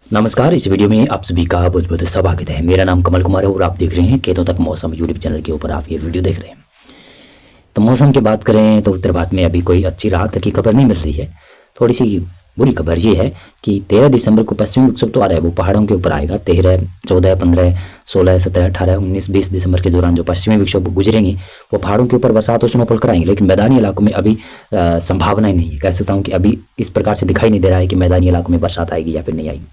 नमस्कार। इस वीडियो में आप सभी का बहुत बहुत स्वागत है। मेरा नाम कमल कुमार है और आप देख रहे हैं खेतों तक मौसम यूट्यूब चैनल के ऊपर आप ये वीडियो देख रहे हैं। तो मौसम की बात करें तो उत्तर भारत में अभी कोई अच्छी राहत की खबर नहीं मिल रही है। थोड़ी सी बुरी खबर ये है कि 13 दिसंबर को पश्चिमी विक्षोभ तो आ रहा है, वो पहाड़ों के ऊपर आएगा। 13, 14, 15, 16, 17, 18, 19, 20 दिसंबर के दौरान जो पश्चिमी विक्षोभ गुजरेंगे वो पहाड़ों के ऊपर बरसात और स्नोफॉल कराएंगे, लेकिन मैदानी इलाकों में अभी संभावना नहीं है। कह सकता हूँ कि अभी इस प्रकार से दिखाई नहीं दे रहा है कि मैदानी इलाकों में बरसात आएगी या फिर नहीं आएगी।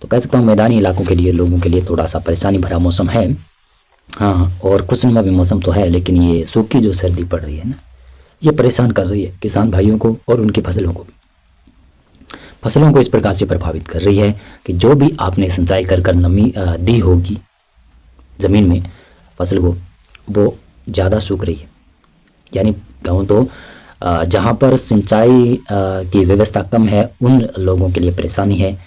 तो कह सकता हूँ मैदानी इलाकों के लिए, लोगों के लिए थोड़ा सा परेशानी भरा मौसम है। हाँ, और खुशनुमा भी मौसम तो है, लेकिन ये सूखी जो सर्दी पड़ रही है ना, ये परेशान कर रही है किसान भाइयों को और उनकी फसलों को भी। फसलों को इस प्रकार से प्रभावित कर रही है कि जो भी आपने सिंचाई कर नमी दी होगी ज़मीन में फसल को, वो ज़्यादा सूख रही है। यानी कहूँ तो जहाँ पर सिंचाई की व्यवस्था कम है उन लोगों के लिए परेशानी है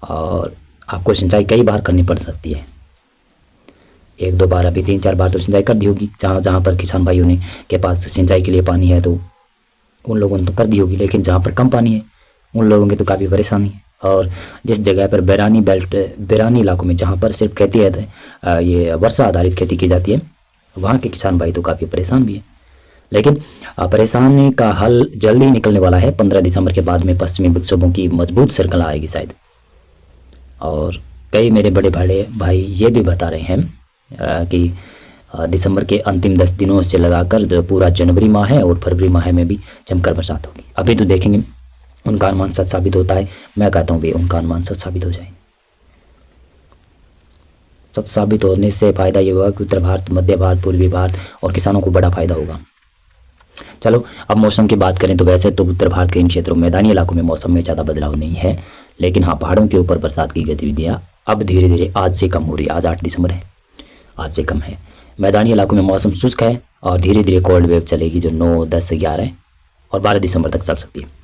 और आपको सिंचाई कई बार करनी पड़ सकती है। 1-2 बार, अभी 3-4 बार तो सिंचाई कर दी होगी। जहाँ पर किसान भाइयों ने के पास सिंचाई के लिए पानी है तो उन लोगों ने तो कर दी होगी, लेकिन जहाँ पर कम पानी है उन लोगों की तो काफ़ी परेशानी है। और जिस जगह पर बैरानी इलाकों में जहाँ पर सिर्फ खेती है, ये वर्षा आधारित खेती की जाती है, वहाँ के किसान भाई तो काफ़ी परेशान भी है। लेकिन परेशानी का हल जल्दी ही निकलने वाला है। 15 दिसंबर के बाद में पश्चिमी विक्षोभों की मजबूत श्रृंखला आएगी शायद। और कई मेरे बड़े भाई ये भी बता रहे हैं कि दिसंबर के अंतिम 10 दिनों से लगाकर पूरा जनवरी माह है और फरवरी माह में भी जमकर बरसात होगी। अभी तो देखेंगे उनका अनुमान सच साबित होता है। मैं कहता हूँ भी उनका अनुमान सच साबित हो जाए। सच साबित होने से फ़ायदा ये होगा कि उत्तर भारत, मध्य भारत, पूर्वी भारत और किसानों को बड़ा फायदा होगा। चलो अब मौसम की बात करें तो वैसे तो उत्तर भारत के इन क्षेत्रों, मैदानी इलाकों में मौसम में ज़्यादा बदलाव नहीं है, लेकिन हाँ, पहाड़ों के ऊपर बरसात की गतिविधियाँ अब धीरे धीरे आज से कम हो रही है। आज 8 दिसंबर है, आज से कम है। मैदानी इलाकों में मौसम शुष्क है और धीरे धीरे कोल्ड वेव चलेगी जो 9, 10, 11 और 12 दिसंबर तक चल सकती है।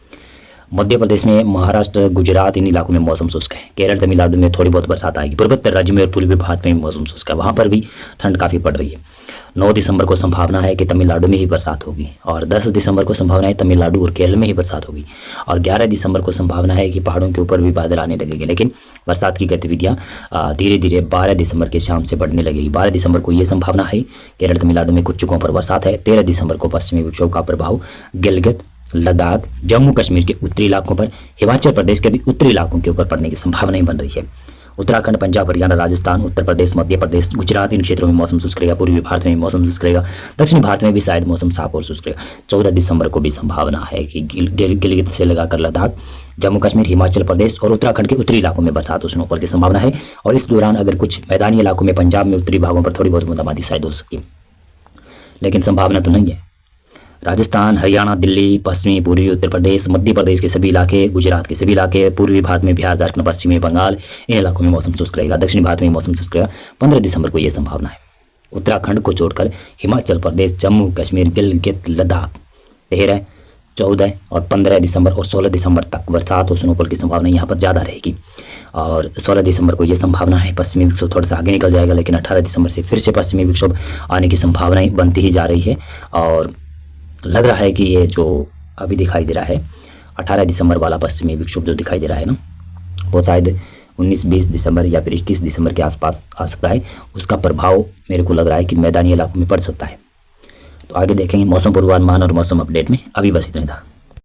मध्य प्रदेश में, महाराष्ट्र, गुजरात, इन इलाकों में मौसम शुष्क है। केरल, तमिलनाडु में थोड़ी बहुत बरसात आएगी। पूर्वोत्तर राज्य में और पूर्वी भारत में मौसम शुष्क है, वहाँ पर भी ठंड काफ़ी पड़ रही है। 9 दिसंबर को संभावना है कि तमिलनाडु में ही बरसात होगी और 10 दिसंबर को संभावना है तमिलनाडु और केरल में ही बरसात होगी और 11 दिसंबर को संभावना है कि पहाड़ों के ऊपर भी बादल आने लगेंगे। लेकिन बरसात की गतिविधियाँ धीरे धीरे 12 दिसंबर के शाम से बढ़ने लगेगी। 12 दिसंबर को ये संभावना है केरल, तमिलनाडु में कुछ जगहों पर बरसात है। 13 दिसंबर को पश्चिमी विक्षोभ का प्रभाव गिलगित, लद्दाख, जम्मू कश्मीर के उत्तरी इलाकों पर, हिमाचल प्रदेश के भी उत्तरी इलाकों के ऊपर पड़ने की संभावना बन रही है। उत्तराखंड, पंजाब, हरियाणा, राजस्थान, उत्तर प्रदेश, मध्य प्रदेश, गुजरात, इन क्षेत्रों में मौसम शुष्क रहेगा। पूर्वी भारत में मौसम शुष्क रहेगा। दक्षिणी भारत में भी शायद मौसम साफ और शुष्क रहेगा। 14 दिसंबर को भी संभावना है कि गिलगित से लगाकर लद्दाख, जम्मू कश्मीर, हिमाचल प्रदेश और उत्तराखंड के उत्तरी इलाकों में बरसात और स्नोफॉल की संभावना है। और इस दौरान अगर कुछ मैदानी इलाकों में, पंजाब में उत्तरी भागों पर थोड़ी बहुत बूंदाबांदी शायद हो सकती है, लेकिन संभावना तो नहीं है। राजस्थान, हरियाणा, दिल्ली, पश्चिमी, पूर्वी उत्तर प्रदेश, मध्य प्रदेश के सभी इलाके, गुजरात के सभी इलाके, पूर्वी भारत में बिहार, झारखंड, पश्चिमी बंगाल, इन इलाकों में मौसम शुष्क रहेगा। दक्षिणी भारत में मौसम शुष्क रहेगा। 15 दिसंबर को यह संभावना है। उत्तराखंड को छोड़कर हिमाचल प्रदेश, जम्मू कश्मीर, गिलगित, लद्दाख 13, 14 और 15 दिसंबर और 16 दिसंबर तक बरसात और स्नोफॉल की संभावना यहाँ पर ज़्यादा रहेगी। और 16 दिसंबर को ये संभावना है पश्चिमी विक्षोभ थोड़ा सा आगे निकल जाएगा, लेकिन 18 दिसंबर से फिर से पश्चिमी विक्षोभ आने की संभावनाएं बनती ही जा रही है। और लग रहा है कि ये जो अभी दिखाई दे रहा है 18 दिसंबर वाला पश्चिमी विक्षोभ जो दिखाई दे रहा है ना, वो शायद 19-20 दिसंबर या फिर 21 दिसंबर के आसपास आ सकता है। उसका प्रभाव मेरे को लग रहा है कि मैदानी इलाकों में पड़ सकता है। तो आगे देखेंगे मौसम पूर्वानुमान और मौसम अपडेट में। अभी बस इतना था।